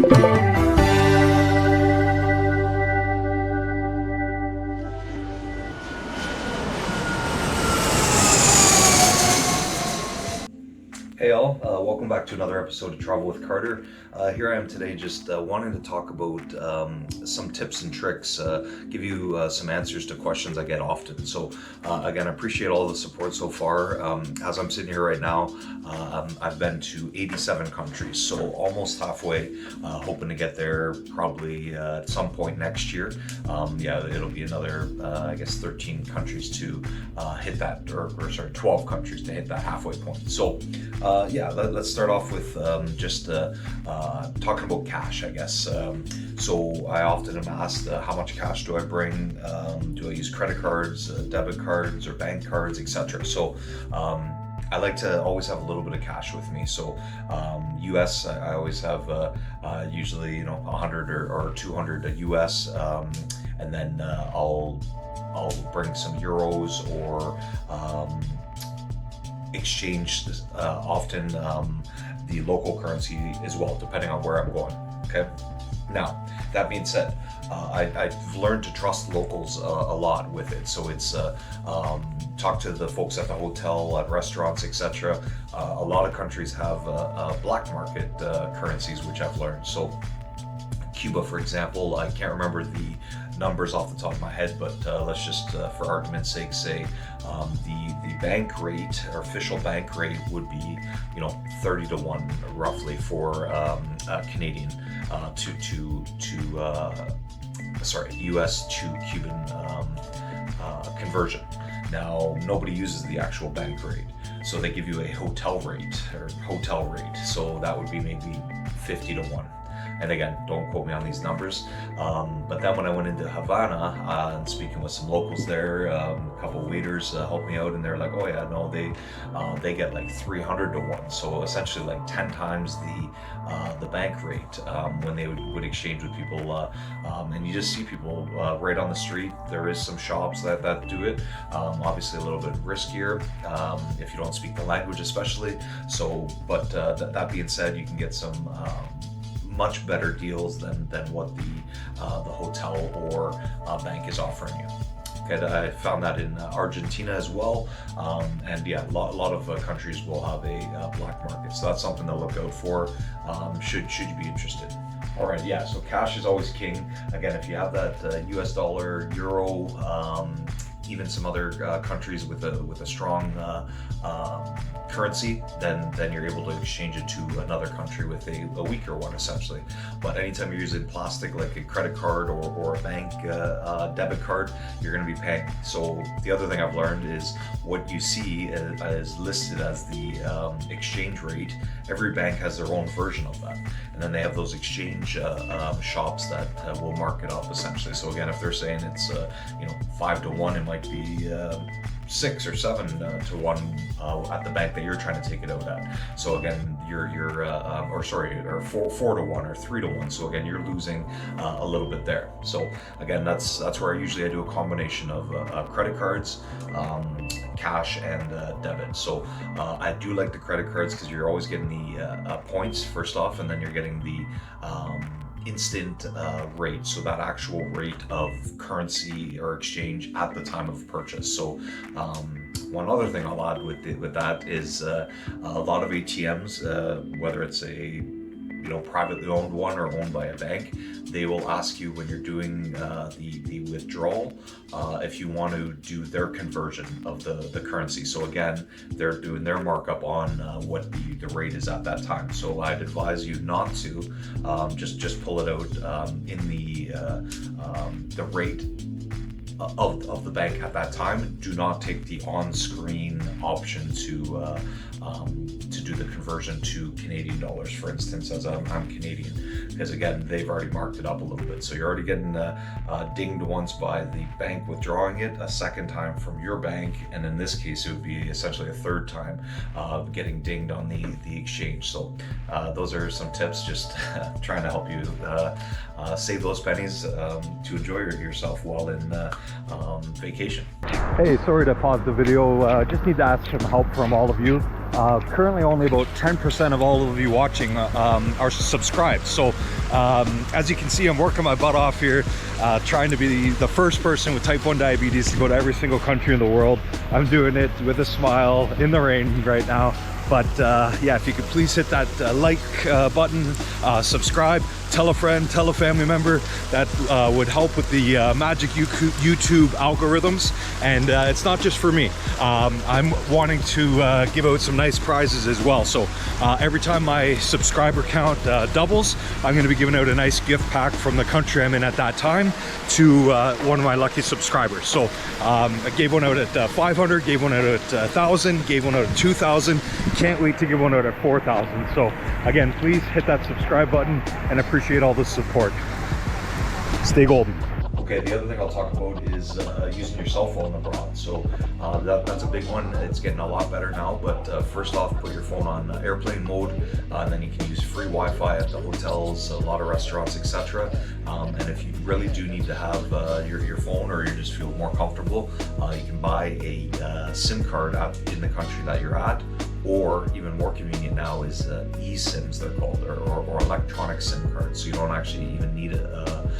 Hey all, welcome back to another episode of Travel with Carter. Here I am today just wanting to talk about some tips and tricks, give you some answers to questions I get often. So again, I appreciate all the support so far. As I'm sitting here right now, I've been to 87 countries, so almost halfway, hoping to get there probably at some point next year. It'll be another, 13 countries to hit that, or sorry, 12 countries to hit that halfway point. So let's start off with talking about cash, I guess. So I often am asked, how much cash do I bring? Do I use credit cards, debit cards, or bank cards, etc.? So I like to always have a little bit of cash with me. So US, I always have usually 100 or 200 US, and then I'll bring some euros or exchange often the local currency as well, depending on where I'm going. Okay. Now, that being said, I've learned to trust locals a lot with it. So it's talk to the folks at the hotel, at restaurants, etc. A lot of countries have black market currencies, which I've learned. So Cuba, for example, I can't remember the numbers off the top of my head, but let's just, for argument's sake, say the bank rate, or official bank rate, would be 30 to 1 roughly for Canadian US to Cuban conversion. Now, nobody uses the actual bank rate, so they give you a hotel rate. So that would be maybe 50 to 1. And again, don't quote me on these numbers. But then when I went into Havana and speaking with some locals there, a couple of waiters helped me out, and they're like, "Oh yeah, no, they get like 300 to 1." So essentially, like 10 times the bank rate when they would exchange with people. And you just see people right on the street. There is some shops that do it. Obviously, a little bit riskier if you don't speak the language, especially. So, but that being said, you can get some much better deals than what the hotel or bank is offering you. Okay, I found that in Argentina as well, and a lot of countries will have a black market, so that's something to look out for. Should you be interested. All right, so cash is always king. Again, if you have that US dollar, euro, even some other countries with a strong currency, then you're able to exchange it to another country with a weaker one, essentially. But anytime you're using plastic, like a credit card or a bank debit card, you're going to be paying. So the other thing I've learned is what you see is listed as the exchange rate. Every bank has their own version of that, and then they have those exchange shops that will mark it up, essentially. So again, if they're saying it's 5 to 1, it might be 6 or 7 to 1 at the bank that you're trying to take it out at. So again, or 4 to 1 or 3 to 1. So again, you're losing a little bit there. So again, that's where I do a combination of credit cards, cash, and debit. So I do like the credit cards because you're always getting the points first off, and then you're getting the instant rate, so that actual rate of currency or exchange at the time of purchase. So one other thing I'll add with that is a lot of ATMs, whether it's a privately owned one or owned by a bank, they will ask you when you're doing the withdrawal if you want to do their conversion of the currency. So again, they're doing their markup on what the rate is at that time. So I'd advise you not to just pull it out in the rate of the bank at that time. Do not take the on-screen option to do the conversion to Canadian dollars, for instance, as I'm Canadian, because again, they've already marked it up a little bit. So you're already getting dinged once by the bank withdrawing it, a second time from your bank, and in this case, it would be essentially a third time getting dinged on the exchange. So those are some tips, just trying to help you save those pennies to enjoy yourself while in vacation. Hey, sorry to pause the video. Just need to ask some help from all of you. Currently only about 10% of all of you watching are subscribed. So as you can see, I'm working my butt off here, trying to be the first person with type 1 diabetes to go to every single country in the world. I'm doing it with a smile in the rain right now. But yeah, if you could please hit that like button, subscribe, tell a friend, tell a family member. That would help with the magic YouTube algorithms. And it's not just for me. I'm wanting to give out some nice prizes as well. So every time my subscriber count doubles, I'm going to be giving out a nice gift pack from the country I'm in at that time to one of my lucky subscribers. So I gave one out at 500, gave one out at 1,000, gave one out at 2,000. Can't wait to give one out at 4,000. So again, please hit that subscribe button and appreciate all the support. Stay golden. Okay, the other thing I'll talk about is using your cell phone abroad. So that's a big one. It's getting a lot better now, but first off, put your phone on airplane mode, and then you can use free Wi-Fi at the hotels, a lot of restaurants, etc. And if you really do need to have your phone, or you just feel more comfortable, you can buy a SIM card in the country that you're at. Or even more convenient now is eSIMs, they're called, or electronic SIM cards. So you don't actually even need to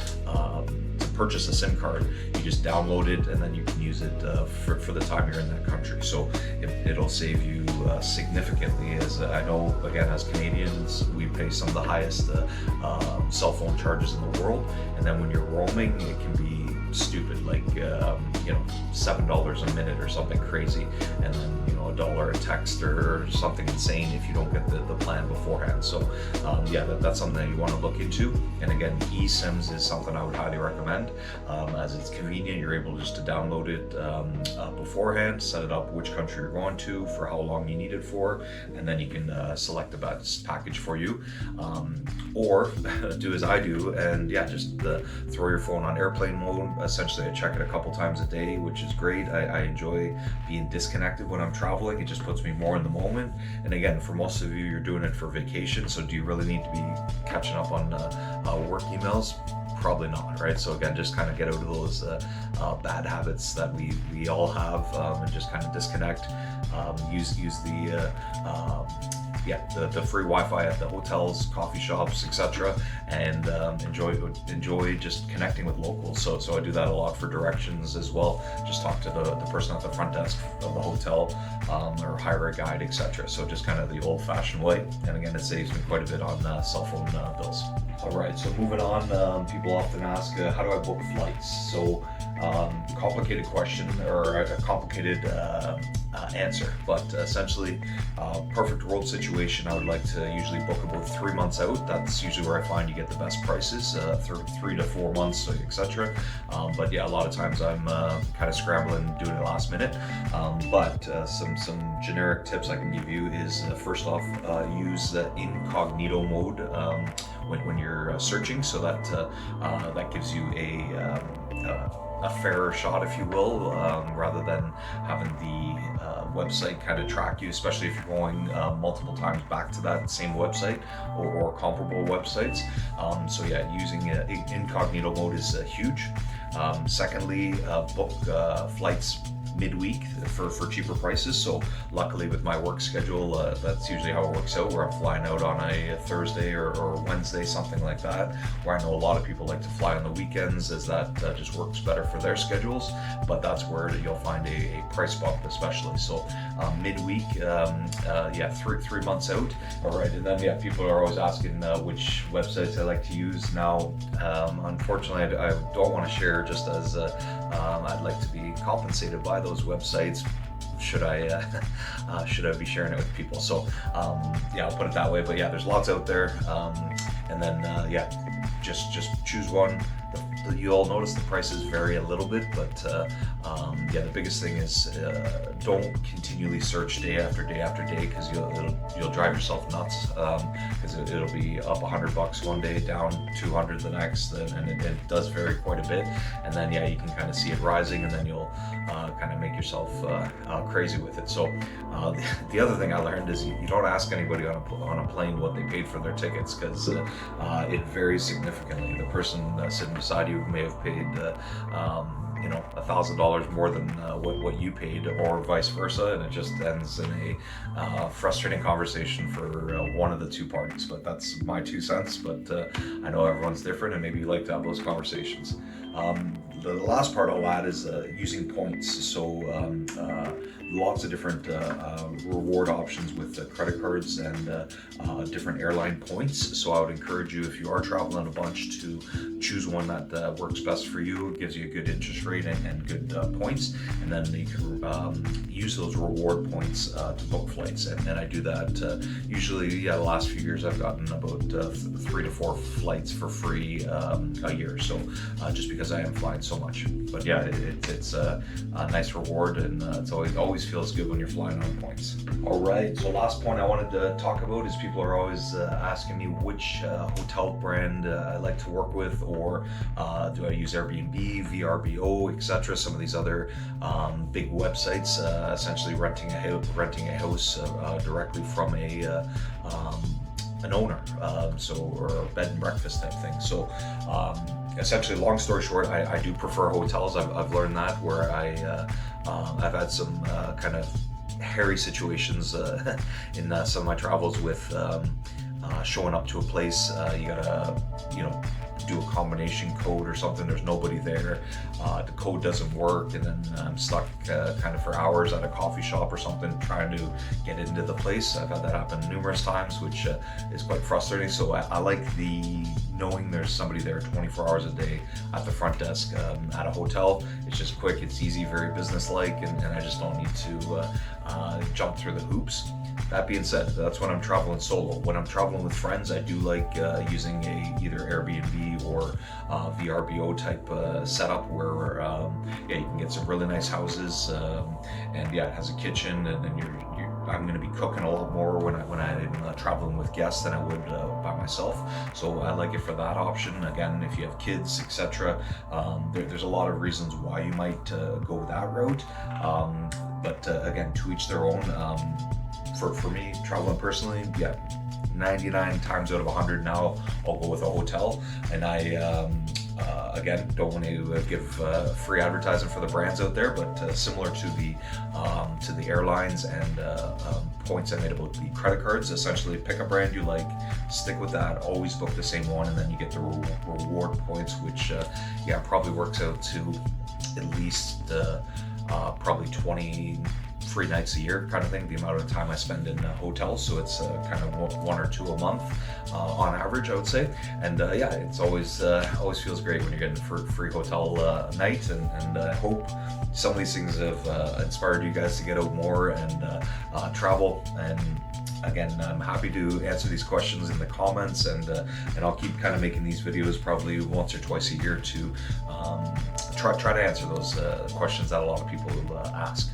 purchase a SIM card. You just download it and then you can use it for the time you're in that country. So it'll save you significantly. As I know, again, as Canadians, we pay some of the highest cell phone charges in the world. And then when you're roaming, it can be stupid, like $7 a minute or something crazy, and then $1 a text or something insane if you don't get the plan beforehand. So yeah, that's something that you want to look into. And again, eSIMs is something I would highly recommend, as it's convenient. You're able just to download it beforehand, set it up which country you're going to, for how long you need it for, and then you can select the best package for you, or do as I do and yeah, just throw your phone on airplane mode. Essentially, I check it a couple times a day, which is great. I enjoy being disconnected when I'm traveling. It just puts me more in the moment. And again, for most of you, you're doing it for vacation. So do you really need to be catching up on work emails? Probably not, right? So again, just kind of get out of those bad habits that we all have, and just kind of disconnect. Use the free Wi-Fi at the hotels, coffee shops, etc., and enjoy just connecting with locals. So I do that a lot for directions as well. Just talk to the person at the front desk of the hotel, or hire a guide, etc. So just kind of the old-fashioned way. And again, it saves me quite a bit on cell phone bills. All right, so moving on, people often ask, how do I book flights? So complicated question, or a complicated answer, but essentially, perfect world situation, I would like to usually book about 3 months out. That's usually where I find you get the best prices, 3 to 4 months, etc. But yeah, a lot of times I'm kind of scrambling, doing it last minute. But some generic tips I can give you is, first off, use the incognito mode when you're searching, so that gives you a fairer shot, if you will, rather than having the website kind of track you, especially if you're going multiple times back to that same website or comparable websites. So yeah, using incognito mode is huge. Secondly, book flights midweek for cheaper prices. So luckily with my work schedule, that's usually how it works out, where I'm flying out on a Thursday or Wednesday, something like that, where I know a lot of people like to fly on the weekends, as that just works better for their schedules. But that's where you'll find a price bump, especially. So midweek, yeah, 3 months out. All right, and then yeah, people are always asking which websites I like to use. Now, unfortunately, I don't want to share, just as I'd like to be compensated by those websites. Should I be sharing it with people? So yeah, I'll put it that way. But yeah, there's lots out there, and then yeah, just choose one. You'll notice the prices vary a little bit, but yeah, the biggest thing is don't continually search day after day after day, because you'll drive yourself nuts, because it'll be up $100 one day, down 200 the next, and it does vary quite a bit. And then yeah, you can kind of see it rising, and then you'll kind of make yourself crazy with it. So the other thing I learned is you don't ask anybody on a plane what they paid for their tickets, because it varies significantly. The person sitting beside you may have paid you know, $1,000 more than what you paid, or vice versa, and it just ends in a frustrating conversation for one of the two parties. But that's my 2 cents. But I know everyone's different, and maybe you like to have those conversations. The last part I'll add is using points. So lots of different reward options with credit cards and different airline points. So I would encourage you, if you are traveling a bunch, to choose one that works best for you. It gives you a good interest rate and good points, and then you can use those reward points to book flights. And I do that usually. The last few years I've gotten about 3 to 4 flights for free a year. So just because I am flying so much. But yeah, it's a nice reward, and it's always feels good when you're flying on points. All right, so last point I wanted to talk about is people are always asking me which hotel brand I like to work with, or do I use Airbnb, VRBO, etc. Some of these other big websites, essentially renting a house directly from an owner, or a bed and breakfast type thing. So essentially, long story short, I do prefer hotels. I've learned that, where I've had some kind of hairy situations in some of my travels with showing up to a place. You gotta, do a combination code or something. There's nobody there. The code doesn't work, and then I'm stuck kind of for hours at a coffee shop or something trying to get into the place. I've had that happen numerous times, which is quite frustrating. So I like knowing there's somebody there 24 hours a day at the front desk at a hotel. It's just quick, it's easy, very business-like, and I just don't need to jump through the hoops. That being said, that's when I'm traveling solo. When I'm traveling with friends, I do like using either Airbnb or VRBO type setup, where you can get some really nice houses, and it has a kitchen, and then I'm going to be cooking a lot more when I'm traveling with guests than I would by myself. So I like it for that option. Again, if you have kids, etc., there's a lot of reasons why you might go that route. But again, to each their own. For me, traveling personally, 99 times out of 100 now, I'll go with a hotel. And I, again, don't want to give free advertising for the brands out there, but similar to the airlines and points I made about the credit cards, essentially pick a brand you like, stick with that, always book the same one, and then you get the reward points, which probably works out to at least probably 20 free nights a year kind of thing, the amount of time I spend in hotels. So it's kind of 1 or 2 a month on average, I would say. And it's always feels great when you're getting a free hotel night, and I hope some of these things have inspired you guys to get out more and travel. And again, I'm happy to answer these questions in the comments, and I'll keep kind of making these videos probably once or twice a year to try to answer those questions that a lot of people ask.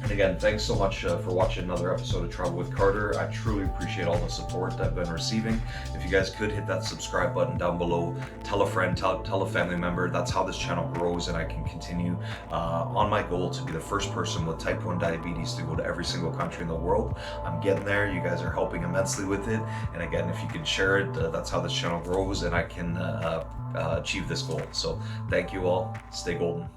And again, thanks so much for watching another episode of Travel with Carter. I truly appreciate all the support I've been receiving. If you guys could hit that subscribe button down below, tell a friend, tell a family member. That's how this channel grows, and I can continue on my goal to be the first person with type 1 diabetes to go to every single country in the world. I'm getting there. You guys are helping immensely with it. And again, if you can share it, that's how this channel grows, and I can achieve this goal. So thank you all. Stay golden.